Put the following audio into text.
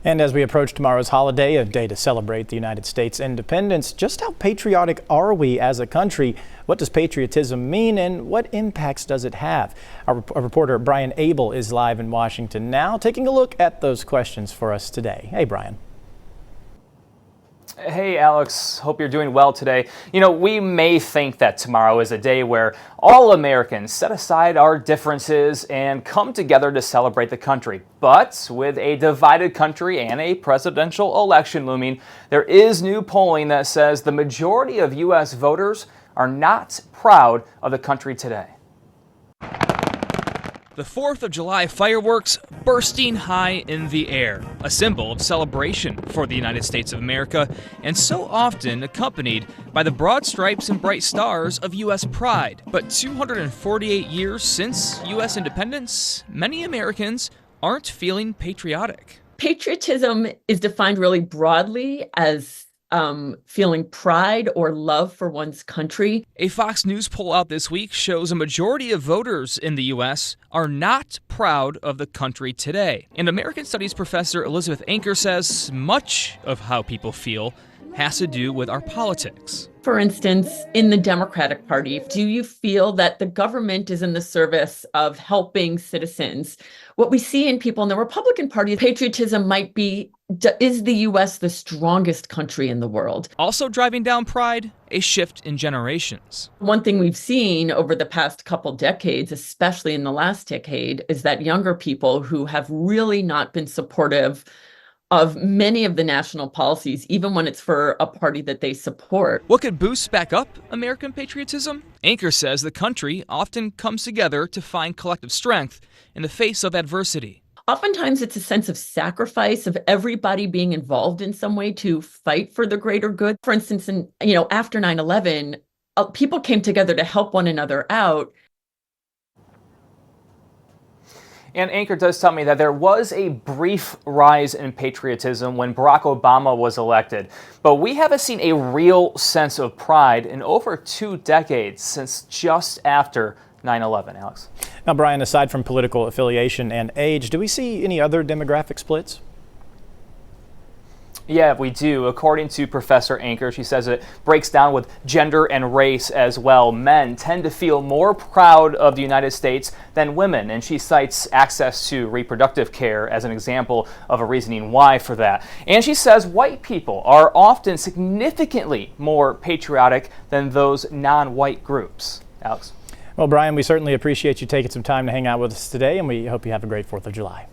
And as we approach tomorrow's holiday, a day to celebrate the United States independence, just how patriotic are we as a country? What does patriotism mean and what impacts does it have? Our reporter Brian Abel is live in Washington now, taking a look at those questions for us today. Hey, Brian. Hey, Alex. Hope you're doing well today. You know, we may think that tomorrow is a day where all Americans set aside our differences and come together to celebrate the country. But with a divided country and a presidential election looming, there is new polling that says the majority of U.S. voters are not proud of the country today. The 4th of July fireworks bursting high in the air, a symbol of celebration for the United States of America, and so often accompanied by the broad stripes and bright stars of U.S. pride. But 248 years since U.S. independence, many Americans aren't feeling patriotic. Patriotism is defined really broadly as feeling pride or love for one's country. A Fox News poll out this week shows a majority of voters in the U.S. are not proud of the country today. And American Studies professor Elizabeth Anker says much of how people feel has to do with our politics. For instance, in the Democratic Party, do you feel that the government is in the service of helping citizens? What we see in people in the Republican Party, patriotism might be, is the U.S. the strongest country in the world? Also driving down pride, a shift in generations. One thing we've seen over the past couple decades, especially in the last decade, is that younger people who have really not been supportive of many of the national policies, even when it's for a party that they support. What could boost back up American patriotism? Anker says the country often comes together to find collective strength in the face of adversity. Oftentimes it's a sense of sacrifice, of everybody being involved in some way to fight for the greater good. For instance, after 9/11, people came together to help one another out. And Anker does tell me that there was a brief rise in patriotism when Barack Obama was elected. But we haven't seen a real sense of pride in over 2 decades, since just after 9/11, Alex. Now, Brian, aside from political affiliation and age, do we see any other demographic splits? Yeah, we do. According to Professor Anker, she says it breaks down with gender and race as well. Men tend to feel more proud of the United States than women, and she cites access to reproductive care as an example of a reasoning why for that. And she says white people are often significantly more patriotic than those non-white groups. Alex? Well, Brian, we certainly appreciate you taking some time to hang out with us today, and we hope you have a great 4th of July.